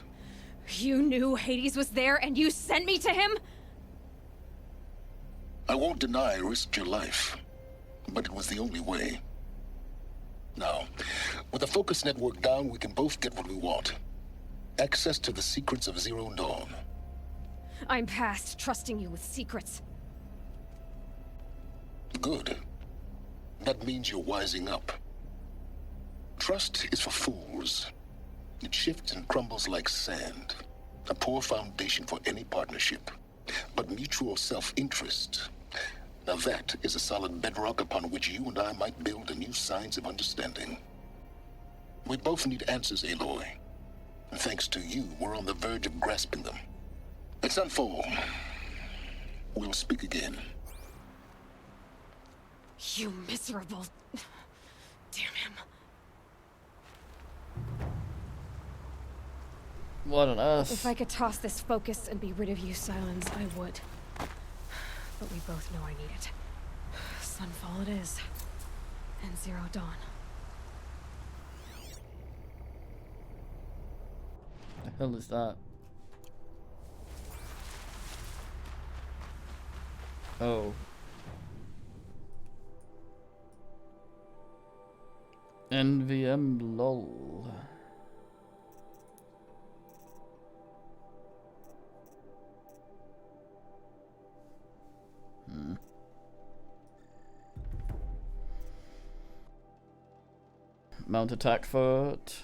S6: You knew Hades was there and you sent me to him?
S16: I won't deny I risked your life, but it was the only way. Now, with the focus network down, we can both get what we want. Access to the secrets of Zero Dawn.
S6: I'm past trusting you with secrets.
S16: Good. That means you're wising up. Trust is for fools. It shifts and crumbles like sand. A poor foundation for any partnership. But mutual self-interest, now that is a solid bedrock upon which you and I might build a new science of understanding. We both need answers, Aloy. And thanks to you, we're on the verge of grasping them. Let's unfold. We'll speak again.
S6: You miserable...
S1: What on earth?
S6: If I could toss this focus and be rid of you, Silence, I would. But we both know I need it. Sunfall it is. And Zero Dawn.
S1: The hell is that? Oh. NVM lol. Mount attack foot.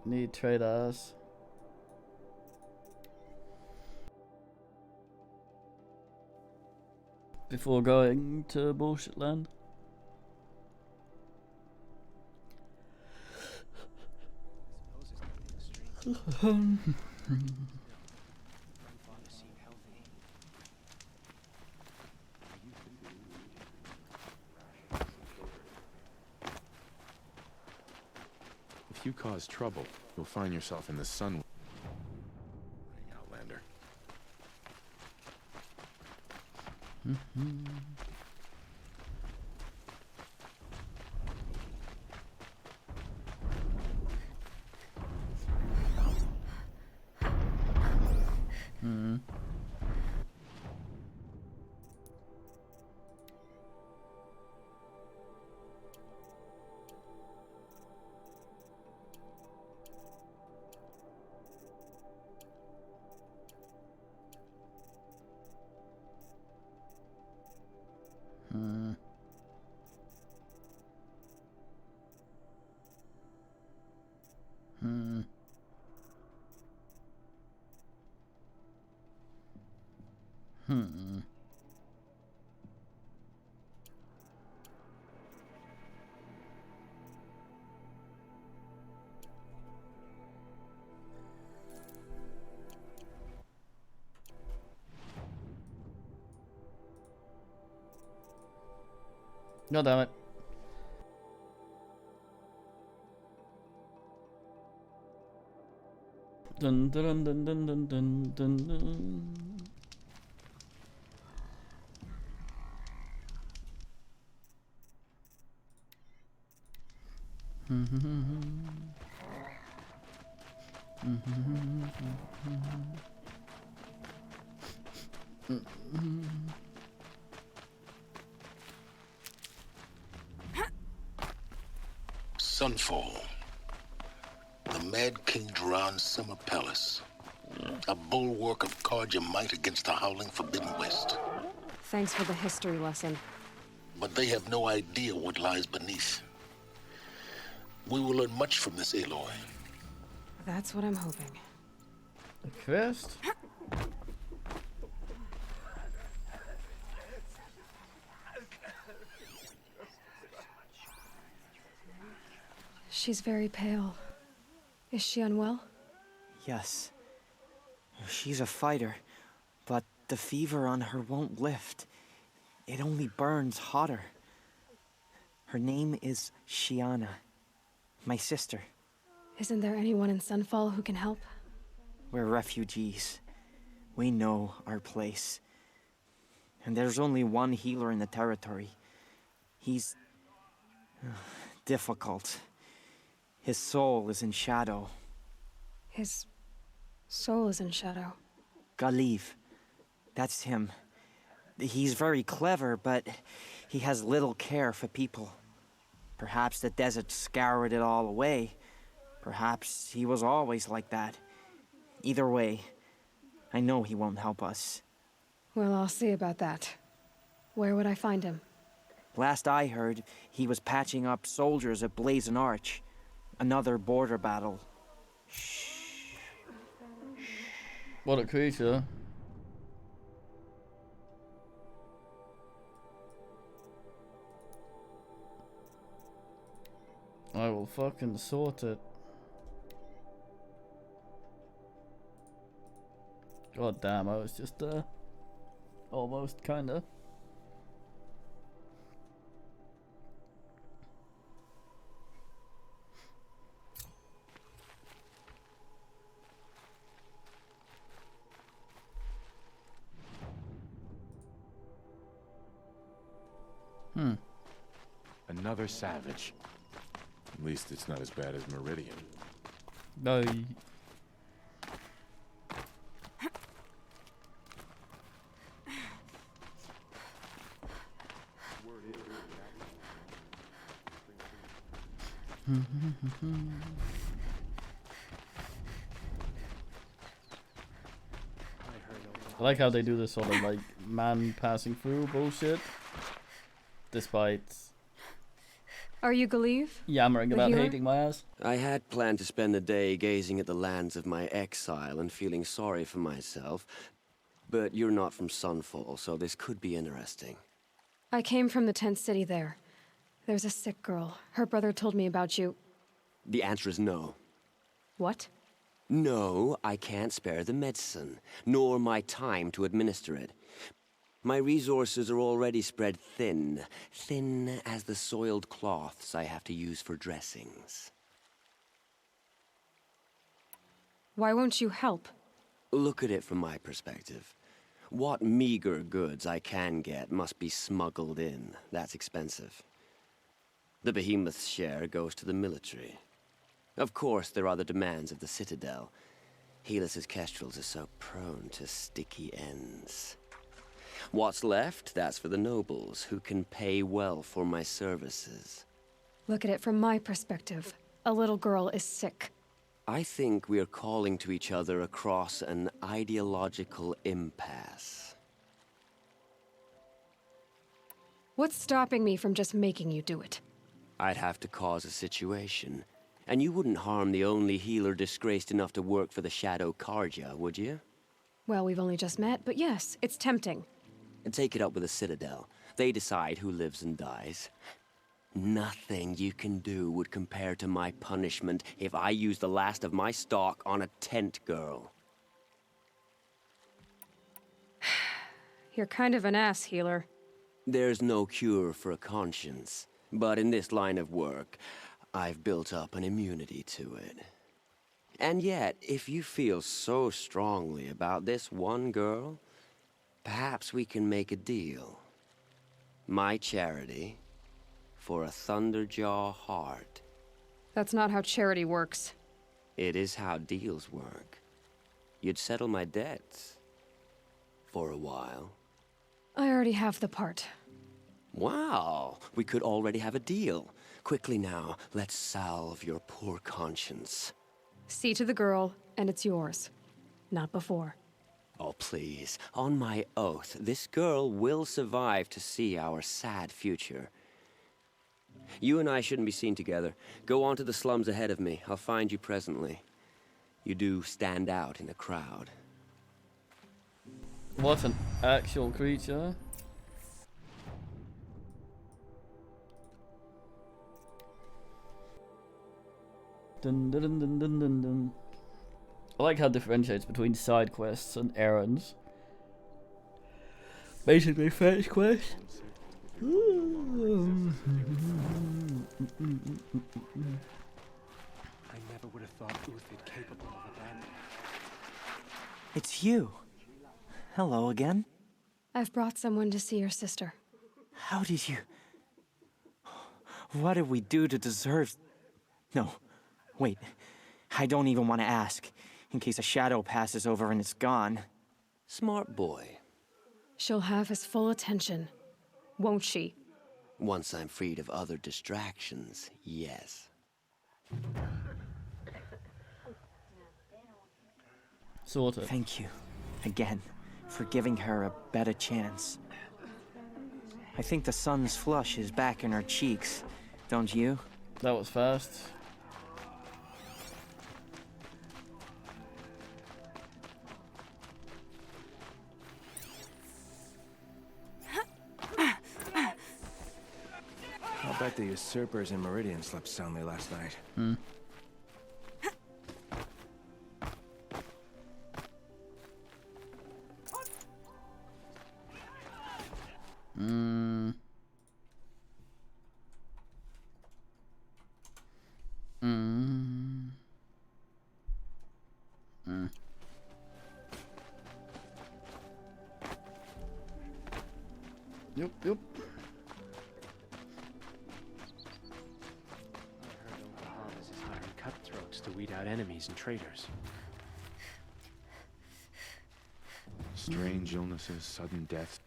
S1: Need traders. Before going to bullshit land.
S19: If you cause trouble, you'll find yourself in the sun. Outlander. No, damn it. Dun dun dun dun dun dun dun dun.
S16: Sunfall. The Mad King Duran's summer palace. A bulwark of Carja might against the howling Forbidden West.
S6: Thanks for the history lesson.
S16: But they have no idea what lies beneath. We will learn much from this Aloy.
S6: That's what I'm hoping.
S1: A quest?
S6: She's very pale. Is she unwell?
S20: Yes. She's a fighter, but the fever on her won't lift. It only burns hotter. Her name is Shiana, my sister.
S6: Isn't there anyone in Sunfall who can help?
S20: We're refugees. We know our place. And there's only one healer in the territory. He's difficult. His soul is in shadow.
S6: His soul is in shadow.
S20: Galiv, That's him. He's very clever, but he has little care for people. Perhaps the desert scoured it all away. Perhaps he was always like that. Either way, I know he won't help us.
S6: Well, I'll see about that. Where would I find him?
S20: Last I heard, he was patching up soldiers at Blazon Arch. Another border battle.
S1: What a creature. I will fucking sort it. God damn, I was just almost kinda.
S19: Another savage. At least it's not as bad as Meridian.
S1: No. I like how they do this sort of like man passing through bullshit, despite
S6: Are you Galeev?
S1: yammering
S6: The
S1: about
S6: healer?
S1: hating my ass.
S8: I had planned to spend the day gazing at the lands of my exile and feeling sorry for myself, but you're not from Sunfall, so this could be interesting.
S6: I came from the tent city there. There's a sick girl. Her brother told me about you.
S8: The answer is no.
S6: What?
S8: No, I can't spare the medicine, nor my time to administer it. My resources are already spread thin, thin as the soiled cloths I have to use for dressings.
S6: Why won't you help?
S8: Look at it from my perspective. What meager goods I can get must be smuggled in. That's expensive. The behemoth's share goes to the military. Of course, there are the demands of the Citadel. Helis's kestrels are so prone to sticky ends. What's left, that's for the nobles, who can pay well for my services.
S6: Look at it from my perspective. A little girl is sick.
S8: I think we are calling to each other across an ideological impasse.
S6: What's stopping me from just making you do it?
S8: I'd have to cause a situation. And you wouldn't harm the only healer disgraced enough to work for the Shadow Carja, would you?
S6: Well, we've only just met, but yes, it's tempting.
S8: And take it up with the Citadel. They decide who lives and dies. Nothing you can do would compare to my punishment if I use the last of my stock on a tent girl.
S6: You're kind of an ass, healer.
S8: There's no cure for a conscience. But in this line of work, I've built up an immunity to it. And yet, if you feel so strongly about this one girl, perhaps we can make a deal. My charity for a Thunderjaw heart.
S6: That's not how charity works.
S8: It is how deals work. You'd settle my debts. For a while.
S6: I already have the part.
S8: Wow, we could already have a deal. Quickly now, let's salve your poor conscience.
S6: See to the girl, and it's yours. Not before.
S8: Oh, please. On my oath, this girl will survive to see our sad future. You and I shouldn't be seen together. Go on to the slums ahead of me. I'll find you presently. You do stand out in a crowd.
S1: What an actual creature. Dun, dun, dun, dun, dun, dun, dun. I like how it differentiates between side quests and errands. Basically, fetch quests.
S13: I never would have thought Uthid capable of abandonment.
S20: It's you. Hello again.
S6: I've brought someone to see your sister.
S20: How did you... What did we do to deserve... No. Wait. I don't even want to ask. In case a shadow passes over and it's gone.
S8: Smart boy.
S6: She'll have his full attention, won't she?
S8: Once I'm freed of other distractions, yes.
S1: Sort of.
S20: Thank you, again, for giving her a better chance. I think the sun's flush is back in her cheeks, don't you?
S1: That was fast.
S21: I'll bet the usurpers in Meridian slept soundly last night.
S1: Hmm. Yep.
S12: I heard Oklahoma is hiring cutthroats to weed out enemies and traitors.
S19: Strange illnesses, sudden deaths.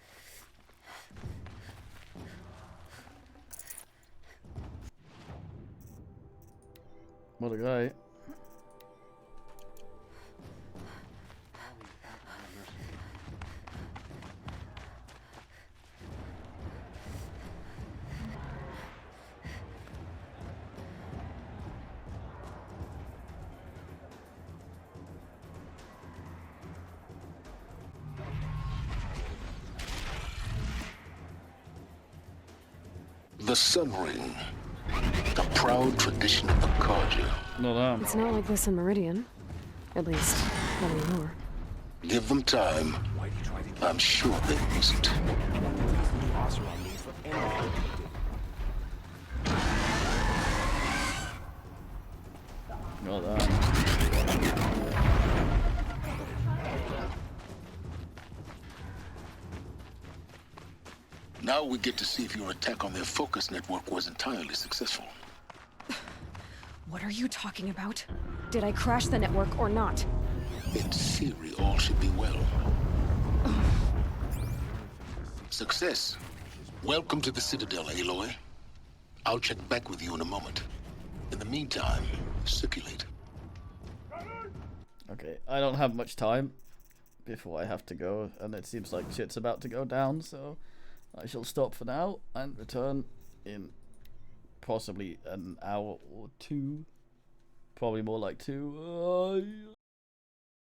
S1: What a guy.
S16: The Sun Ring, a proud tradition of the Carja.
S6: It's not like this in Meridian. At least, not anymore.
S16: Give them time. I'm sure they use it.
S1: Well done.
S16: Now we get to see if your attack on their focus network was entirely successful.
S6: What are you talking about? Did I crash the network or not?
S16: In theory, all should be well. Success. Welcome to the Citadel, Aloy. I'll check back with you in a moment. In the meantime, circulate.
S1: Okay, I don't have much time before I have to go, and it seems like shit's about to go down, so I shall stop for now and return in possibly an hour or two. Probably more like 2.